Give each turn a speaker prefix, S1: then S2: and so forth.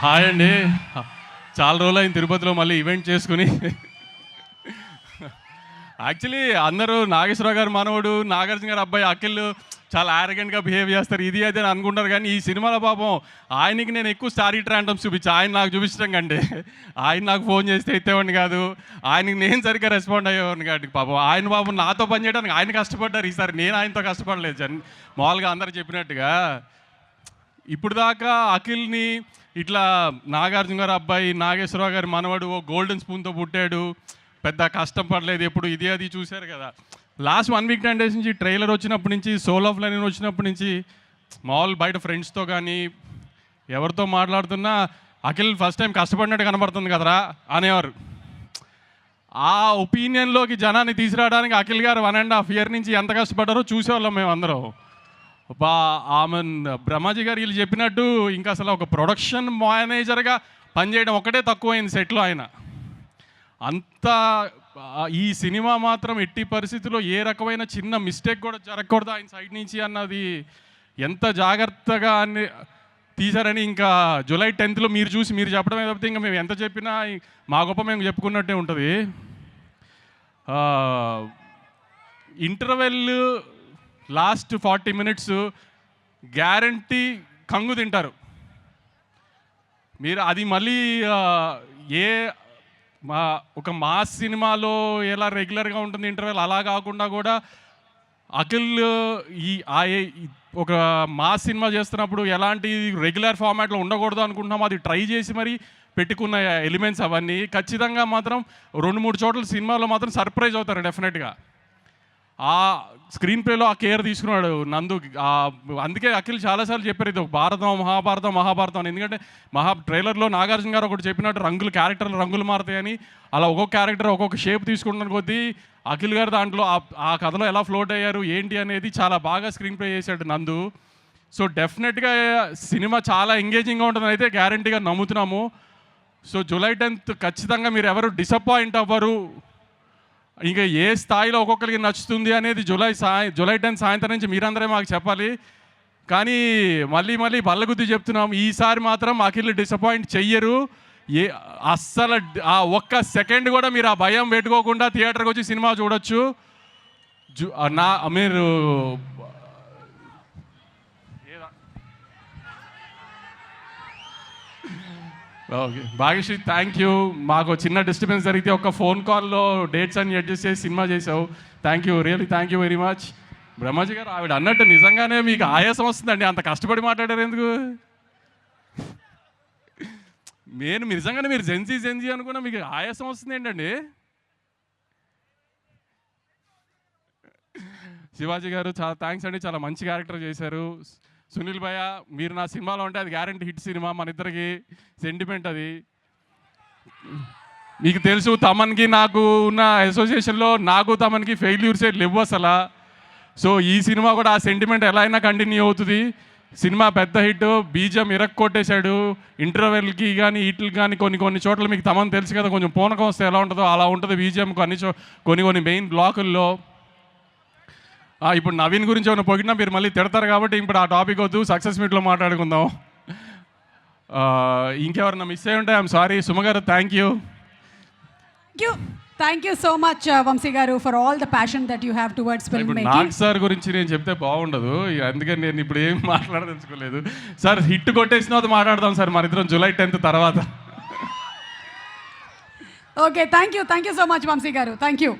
S1: Hi అండి. చాలా రోజులైంది తిరుపతిలో మళ్ళీ ఈవెంట్ చేసుకుని. యాక్చువల్లీ అందరూ నాగేశ్వరరావు గారు మనవడు, నాగార్జున గారు అబ్బాయి అఖిల్ చాలా యారగెంట్గా బిహేవ్ చేస్తారు, ఇది అది అని అనుకుంటారు. కానీ ఈ సినిమాలో పాపం ఆయనకి నేను ఎక్కువ స్టారీ ట్రాంటమ్స్ చూపించి ఆయన నాకు చూపించడం కంటే ఆయన నాకు ఫోన్ చేస్తే ఎత్తేవాడిని కాదు, ఆయనకి నేను సరిగ్గా రెస్పాండ్ అయ్యేవాడిని కాబట్టి పాపం పాపం నాతో పని చేయడానికి ఆయన కష్టపడ్డారు. ఈసారి నేను ఆయనతో కష్టపడలేదు. మామూలుగా అందరు చెప్పినట్టుగా ఇప్పుడు దాకా అఖిల్ని ఇట్లా నాగార్జున గారు అబ్బాయి, నాగేశ్వరరావు గారి మనవడు, ఓ గోల్డెన్ స్పూన్తో పుట్టాడు, పెద్ద కష్టం పడలేదు ఎప్పుడు, ఇది అది చూశారు కదా. లాస్ట్ 1 వీక్ 10 డేస్ నుంచి ట్రైలర్ వచ్చినప్పటి నుంచి, సోల్ ఆఫ్ లైన్ వచ్చినప్పటి నుంచి మామూలు బయట ఫ్రెండ్స్తో కానీ ఎవరితో మాట్లాడుతున్నా అఖిల్ ఫస్ట్ టైం కష్టపడినట్టు కనబడుతుంది కదరా అనేవారు. ఆ ఒపీనియన్లోకి జనాన్ని తీసుకురావడానికి అఖిల్ గారు 1.5 year నుంచి ఎంత కష్టపడ్డారో చూసేవాళ్ళం మేము అందరం. ఆమె బ్రహ్మాజీ గారు వీళ్ళు చెప్పినట్టు ఇంకా అసలు ఒక ప్రొడక్షన్ మేనేజర్గా పనిచేయడం ఒకటే తక్కువైంది సెట్లో. ఆయన అంత ఈ సినిమా మాత్రం ఎట్టి పరిస్థితుల్లో ఏ రకమైన చిన్న మిస్టేక్ కూడా జరగకూడదు ఆయన సైడ్ నుంచి అన్నది ఎంత జాగ్రత్తగా అన్ని తీశారని ఇంకా జూలై 10th మీరు చూసి మీరు చెప్పడమే తప్పితే ఇంకా మేము ఎంత చెప్పినా మా గొప్ప మేము చెప్పుకున్నట్టే ఉంటుంది. ఇంటర్వెల్ లాస్ట్ 40 minutes గ్యారంటీ కంగు తింటారు మీరు. అది మళ్ళీ ఒక మాస్ సినిమాలో ఎలా రెగ్యులర్గా ఉంటుంది ఇంటర్వెల్, అలా కాకుండా కూడా అఖిల్ ఒక మాస్ సినిమా చేస్తున్నప్పుడు ఎలాంటి రెగ్యులర్ ఫార్మాట్లో ఉండకూడదు అనుకుంటున్నాం, అది ట్రై చేసి మరి పెట్టుకున్న ఎలిమెంట్స్ అవన్నీ ఖచ్చితంగా మాత్రం 2-3 చోట్ల సినిమాలో మాత్రం సర్ప్రైజ్ అవుతారు డెఫినెట్గా. ఆ స్క్రీన్ ప్లేలో ఆ కేర్ తీసుకున్నాడు నందు. అందుకే అఖిల్ చాలాసార్లు చెప్పారు ఇది ఒక మహాభారతం అని. ఎందుకంటే ట్రైలర్లో నాగార్జున గారు ఒకటి చెప్పినట్టు క్యారెక్టర్లు రంగులు మారుతాయని, అలా ఒక్కొక్క క్యారెక్టర్ ఒక్కొక్క షేప్ తీసుకుంటున్న కొద్దీ అఖిల్ గారు దాంట్లో ఆ కథలో ఎలా ఫ్లోట్ అయ్యారు ఏంటి అనేది చాలా బాగా స్క్రీన్ ప్లే చేశాడు నందు. సో డెఫినెట్గా సినిమా చాలా ఎంగేజింగ్గా ఉంటుందని అయితే గ్యారంటీగా నమ్ముతున్నాము. సో జూలై 10th ఖచ్చితంగా మీరు ఎవరు డిసప్పాయింట్ అవ్వరు. ఇంకా ఏ స్థాయిలో ఒక్కొక్కరికి నచ్చుతుంది అనేది జూలై 10 సాయంత్రం నుంచి మీరందరే మాకు చెప్పాలి. కానీ మళ్ళీ బల్లగుద్ది చెప్తున్నాం, ఈసారి మాత్రం అఖిల్ డిసప్పాయింట్ చెయ్యరు. అస్సలు ఆ ఒక్క సెకండ్ కూడా మీరు ఆ భయం పెట్టుకోకుండా థియేటర్కి వచ్చి సినిమా చూడొచ్చు. మీరు ఓకే భాగ్యశ్రీ, థ్యాంక్ యూ. మాకు చిన్న డిస్టర్బెన్స్ జరిగితే ఒక ఫోన్ కాల్లో డేట్స్ అన్ని అడ్జస్ట్ చేసి సినిమా చేసావు. Thank you, really thank you very much. Brahmaji గారు ఆవిడ అన్నట్టు నిజంగానే మీకు ఆయాసం వస్తుందండి, అంత కష్టపడి మాట్లాడారు ఎందుకు? మీరు నిజంగానే మీరు జెన్జీ అనుకున్నా మీకు ఆయాసం వస్తుంది ఏంటండి? శివాజీ గారు చాలా థ్యాంక్స్ అండి, చాలా మంచి క్యారెక్టర్ చేశారు. సునీల్ భయ్య, మీరు నా సినిమాలో ఉంటే అది గ్యారంటీ హిట్ సినిమా, మన ఇద్దరికి సెంటిమెంట్ అది. మీకు తెలుసు తమన్కి నాకు ఉన్న అసోసియేషన్లో నాకు తమన్కి ఫెయిల్యూర్సే లేవు అసలు. సో ఈ సినిమా కూడా ఆ సెంటిమెంట్ ఎలా అయినా కంటిన్యూ అవుతుంది. సినిమా పెద్ద హిట్, బీజం కొట్టేశాడు. ఇంటర్వెల్కి కానీ వీటికి కానీ కొన్ని చోట్ల మీకు తమన్ తెలుసు కదా, కొంచెం పూనకం వస్తే ఎలా ఉంటుందో అలా ఉంటుంది బీజం కొన్ని మెయిన్ బ్లాకుల్లో. ఇప్పుడు నవీన్ గురించి ఏమైనా పొగిడినా మీరు మళ్ళీ తిడతారు కాబట్టి ఇప్పుడు ఆ టాపిక్ వద్దు, సక్సెస్ మీట్లో మాట్లాడుకుందాం. ఇంకెవరన్నా మిస్ అయ్యి ఉంటే ఐఎమ్ సారీ. సుమగారు thank
S2: you so much Vamshi garu for all the passion that you have towards film making.
S1: Nag sir గురించి నేను చెప్తే బాగుండదు, అందుకని నేను ఇప్పుడు ఏం మాట్లాడదలుచుకోలేదు. సార్ హిట్ కొట్టేసిన తర్వాత మాట్లాడదాం సార్ మన ఇద్దరం జూలై 10th తర్వాత.
S2: Okay, thank you so much Vamshi garu, thank you.